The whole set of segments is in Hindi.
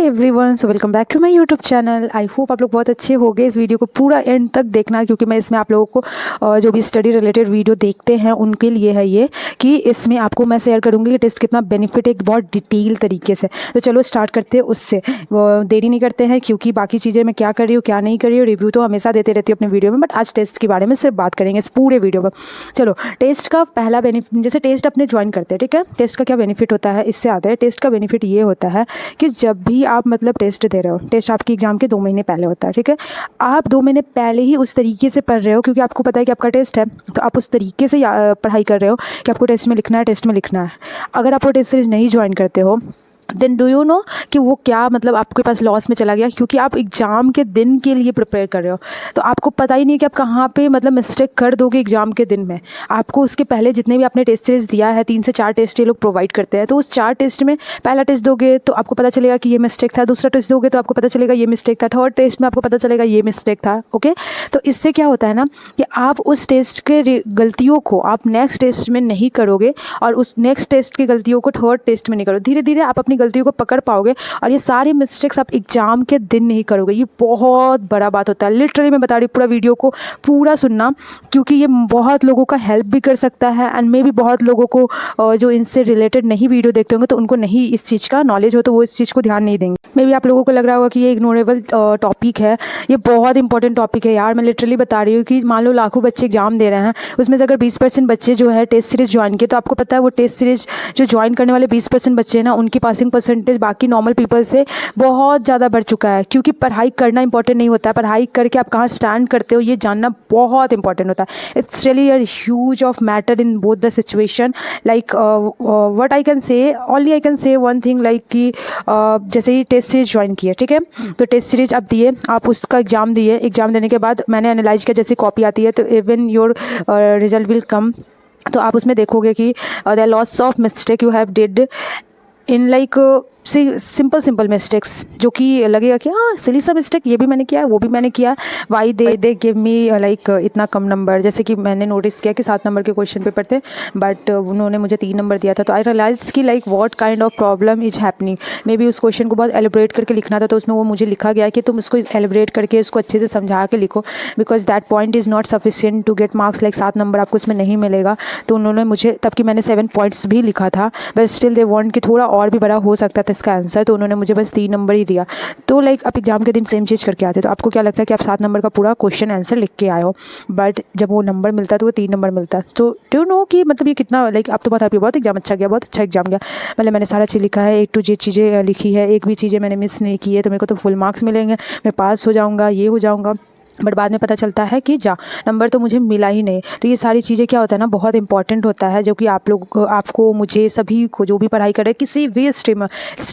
Everyone, so welcome back to my YouTube channel. I hope आप लोग बहुत अच्छे हो गए। इस वीडियो को पूरा एंड तक देखना, क्योंकि मैं इसमें आप लोगों को जो भी स्टडी रिलेटेड वीडियो देखते हैं उनके लिए है ये, कि इसमें आपको मैं शेयर करूँगी कि टेस्ट कितना बेनिफिट है एक बहुत डिटेल तरीके से। तो चलो स्टार्ट करते हैं उससे, देरी नहीं करते हैं, क्योंकि बाकी चीज़ें मैं क्या कर रही हूँ क्या नहीं कर रही हूँ रिव्यू तो हमेशा देते रहती हूँ अपने वीडियो में, बट आज टेस्ट के बारे में सिर्फ बात करेंगे इस पूरे वीडियो में। चलो, टेस्ट का पहला बेनिफिट, जैसे टेस्ट अपने ज्वाइन करते हैं, ठीक है, टेस्ट का क्या बेनिफिट होता है इससे आते हैं। टेस्ट का बेनिफिट ये होता है कि जब भी आप मतलब टेस्ट दे रहे हो, टेस्ट आपकी एग्जाम के 2 महीने पहले होता है, ठीक है, आप 2 महीने पहले ही उस तरीके से पढ़ रहे हो, क्योंकि आपको पता है कि आपका टेस्ट है, तो आप उस तरीके से पढ़ाई कर रहे हो कि आपको टेस्ट में लिखना है, टेस्ट में लिखना है। अगर आप वो टेस्ट सीरीज नहीं ज्वाइन करते हो, देन डू यू नो कि वो क्या मतलब आपके पास लॉस में चला गया, क्योंकि आप एग्ज़ाम के दिन के लिए प्रिपेयर कर रहे हो, तो आपको पता ही नहीं कि आप कहाँ पे मतलब मिस्टेक कर दोगे एग्ज़ाम के दिन में। आपको उसके पहले जितने भी आपने टेस्ट सीरीज दिया है, 3 से 4 टेस्ट ये लोग प्रोवाइड करते हैं, तो उस 4 टेस्ट में पहला टेस्ट दोगे तो आपको पता चलेगा कि ये मिस्टेक था, दूसरा टेस्ट दोगे तो आपको पता चलेगा ये मिस्टेक था, थर्ड टेस्ट में आपको पता चलेगा ये मिस्टेक था। ओके, तो इससे क्या होता है ना कि आप उस टेस्ट के गलतियों को आप नेक्स्ट टेस्ट में नहीं करोगे, और उस नेक्स्ट टेस्ट की गलतियों को थर्ड टेस्ट में नहीं करोगे। धीरे धीरे आप अपनी गलतियों को पकड़ पाओगे, और ये सारी मिस्टेक्स आप एग्जाम के दिन नहीं करोगे। ये बहुत बड़ा बात होता है, लिटरली मैं बता रही हूँ, पूरा वीडियो को पूरा सुनना, क्योंकि ये बहुत लोगों का हेल्प भी कर सकता है। एंड मे भी बहुत लोगों को जो इनसे रिलेटेड नहीं वीडियो देखते होंगे तो उनको नहीं इस चीज़ का नॉलेज हो, तो वो इस चीज़ को ध्यान नहीं देंगे। मे भी आप लोगों को लग रहा होगा कि ये इग्नोरेबल टॉपिक है, ये बहुत इंपॉर्टेंट टॉपिक है यार। मैं लिटरली बता रही हूँ कि मान लो लाखों बच्चे एग्जाम दे रहे हैं, उसमें से अगर 20% बच्चे जो है टेस्ट सीरीज ज्वाइन किए, तो आपको पता है वो टेस्ट सीरीज जो ज्वाइन करने वाले 20% बच्चे हैं ना, उनकी पासिंग परसेंटेज बाकी नॉर्मल पीपल से बहुत ज़्यादा बढ़ चुका है। क्योंकि पढ़ाई करना इंपॉर्टेंट नहीं होता है, पढ़ाई करके आप कहाँ स्टैंड करते हो ये जानना बहुत इंपॉर्टेंट होता है। It's really a huge of matter in both the situation. Like what I can say, only I can say one thing, like कि जैसे ही टेस्ट सीरीज ज्वाइन किया, ठीक है, तो टेस्ट सीरीज आप दिए, आप उसका एग्जाम दिए, एग्जाम देने के बाद मैंने एनालाइज किया, जैसे कॉपी आती है तो even your result will come, तो आप उसमें देखोगे कि the lots of mistake you have did in like simple mistakes, जो कि लगेगा कि हाँ सिली सा मिस्टेक, ये भी मैंने किया है वो भी मैंने किया है। Why they give me like इतना कम नंबर। जैसे कि मैंने नोटिस किया कि 7 नंबर के क्वेश्चन पेपर थे, बट उन्होंने मुझे 3 नंबर दिया था, तो आई रियलाइज कि like what kind of problem is happening. May be उस क्वेश्चन को बहुत एलिब्रेट करके लिखना था, तो उसमें वो मुझे लिखा गया कि तुम उसको एलिब्रेट करके उसको अच्छे से समझा के लिखो, because that point is not sufficient to get marks. Like 7 number आपको इसमें नहीं मिलेगा, तो उन्होंने मुझे, तब कि मैंने 7 पॉइंट्स भी लिखा था, बट स्टिल दे वांट कि थोड़ा और भी बड़ा हो सकता था इसका आंसर, तो उन्होंने मुझे बस 3 नंबर ही दिया। तो लाइक आप एग्जाम के दिन सेम चीज़ करके आते, तो आपको क्या लगता है कि आप 7 नंबर का पूरा क्वेश्चन आंसर लिख के आए हो, बट जब वो नंबर मिलता है तो वो 3 नंबर मिलता है। तो डू नो कि मतलब ये कितना लाइक आप तो बात आपकी बहुत एग्जाम अच्छा गया, बहुत अच्छा एग्जाम गया, मतलब मैंने सारा चीज़ लिखा है, A to Z चीज़ें लिखी है, एक भी चीज़ें मैंने मिस नहीं की है, तो मेरे को तो फुल मार्क्स मिलेंगे, मैं पास हो जाऊँगा, ये हो जाऊँगा। बट बाद में पता चलता है कि नंबर तो मुझे मिला ही नहीं। तो ये सारी चीज़ें क्या होता है ना, बहुत इंपॉर्टेंट होता है, जो कि आप लोग आपको, मुझे, सभी को जो भी पढ़ाई कर रहे हैं किसी भी स्ट्रीम में,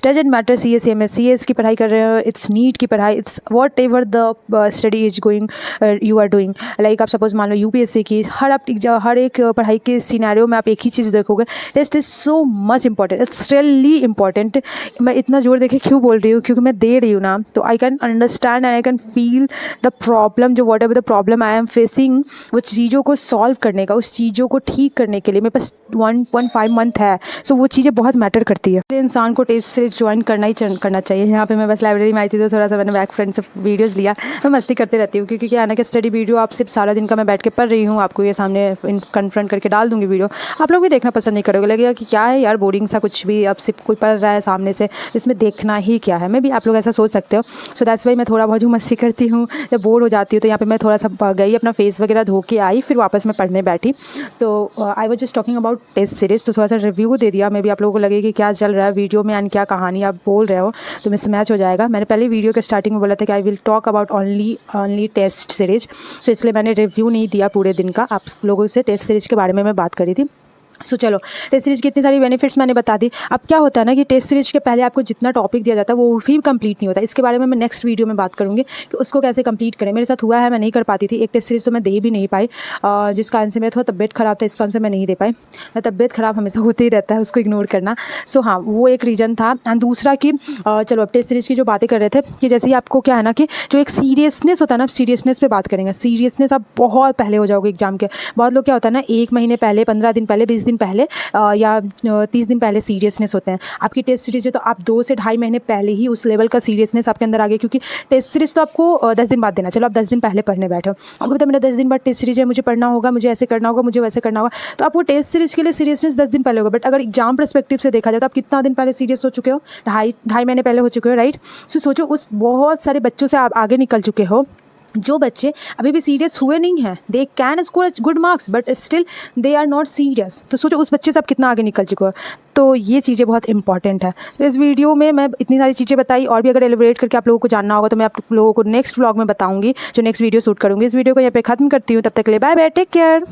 डजंट मैटर, CA CMS की पढ़ाई कर रहे हो, इट्स नीट की पढ़ाई, it's whatever the study is going you are doing. Like आप सपोज मान लो UPSC की, हर एक पढ़ाई के सिनेरियो में आप एक ही चीज़ देखोगे, test is so much important, it's really important. मैं इतना जोर देके क्यों बोल रही हूँ, क्योंकि मैं दे रही हूँ ना, तो I can understand and I can feel the problem, जो whatever the problem I am facing, वो चीज़ों को सॉल्व करने का, उस चीज़ों को ठीक करने के लिए मेरे पास 1.5 मंथ है। सो वो चीज़ें बहुत मैटर करती है। इंसान को टेस्ट सीरीज ज्वाइन करना ही करना चाहिए। यहाँ पे मैं बस लाइब्रेरी में आई थी, तो थोड़ा सा मैंने बैक फ्रेंड से वीडियोज़ लिया, मैं मस्ती करते रहती हूँ, क्योंकि क्या है ना कि स्टडी वीडियो आप सिर्फ सारा दिन का मैं बैठ के पढ़ रही हूँ, आपको ये सामने कन्फ्रंट करके डाल दूँगी वीडियो, आप लोग भी देखना पसंद नहीं करोगे, लगेगा कि क्या है यार बोरिंग सा, कुछ भी अब सिर्फ कोई पढ़ रहा है सामने से, इसमें देखना ही क्या है। मैं भी आप लोग ऐसा सोच सकते हो। सो दैट्स वाई मैं थोड़ा बहुत मस्ती करती हूँ, जब बोर हो जाती हूँ, तो यहाँ पे मैं थोड़ा सा गई, अपना फेस वगैरह धो के आई, फिर वापस मैं पढ़ने बैठी। तो I was just talking about test series, तो थोड़ा सा रिव्यू दे दिया। मे भी आप लोगों को लगे कि क्या चल रहा है वीडियो में एंड क्या कहानी आप बोल रहे हो, तो मिसमैच हो जाएगा। मैंने पहले वीडियो के स्टार्टिंग में बोला था कि I will talk about only test series, so इसलिए मैंने रिव्यू नहीं दिया पूरे दिन का, आप लोगों से टेस्ट सीरीज के बारे में मैं बात करी थी। सो चलो, टेस्ट सीरीज की इतनी सारी बेनिफिट्स मैंने बता दी। अब क्या होता है ना कि टेस्ट सीरीज के पहले आपको जितना टॉपिक दिया जाता है वो भी कंप्लीट नहीं होता। इसके बारे में मैं नेक्स्ट वीडियो में बात करूँगी कि उसको कैसे कंप्लीट करें। मेरे साथ हुआ है, मैं नहीं कर पाती थी, एक टेस्ट सीरीज तो मैं दे भी नहीं पाई, जिसका आंसर मेरा थोड़ा तबियत ख़राब था, इसका आंसर मैं नहीं दे पाई। मैं तबियत ख़राब हमेशा होते ही रहता है, उसको इग्नोर करना। सो हाँ, वो एक रीज़न था। एंड दूसरा कि चलो अब टेस्ट सीरीज की जो बातें कर रहे थे, कि जैसे ही आपको क्या है ना कि जो एक सीरियसनेस होता है ना, सीरियसनेस पे बात करेंगे। सीरियसनेस आप बहुत पहले हो जाओगे एग्जाम के। बहुत लोग क्या होता है ना, 1 महीने पहले, 15 दिन पहले, 20 दिन पहले या 30 दिन पहले सीरियसनेस होते हैं। आपकी टेस्ट सीरीज है तो आप 2 से ढाई महीने पहले ही उस लेवल का सीरियसनेस आपके अंदर आ गया, क्योंकि टेस्ट सीरीज तो आपको 10 दिन बाद देना। चलो आप 10 दिन पहले पढ़ने बैठे हो, आपको पता मेरा 10 दिन बाद टेस्ट सीरीज है, मुझे पढ़ना होगा, मुझे ऐसे करना होगा, मुझे वैसे करना होगा, तो आपको टेस्ट सीरीज के लिए सीरियसनेस 10 दिन पहले होगा। बट अगर एग्जाम पर्सपेक्टिव से देखा जाए तो आप कितना दिन पहले सीरियस हो चुके हो? ढाई महीने पहले हो चुके हो, राइट। सो सोचो उस बहुत सारे बच्चों से आप आगे निकल चुके हो। जो बच्चे अभी भी सीरियस हुए नहीं हैं, they can score good marks but still they are not serious. तो सोचो उस बच्चे से आप कितना आगे निकल चुके हो। तो ये चीज़ें बहुत इंपॉर्टेंट है। तो इस वीडियो में मैं इतनी सारी चीज़ें बताई, और भी अगर एलिब्रेट करके आप लोगों को जानना होगा तो मैं आप लोगों को नेक्स्ट व्लॉग में बताऊंगी, जो नेक्स्ट वीडियो शूट करूँगी। इस वीडियो को यहाँ पे ख़त्म करती हूँ, तब तक के लिए बाय बाय, टेक केयर।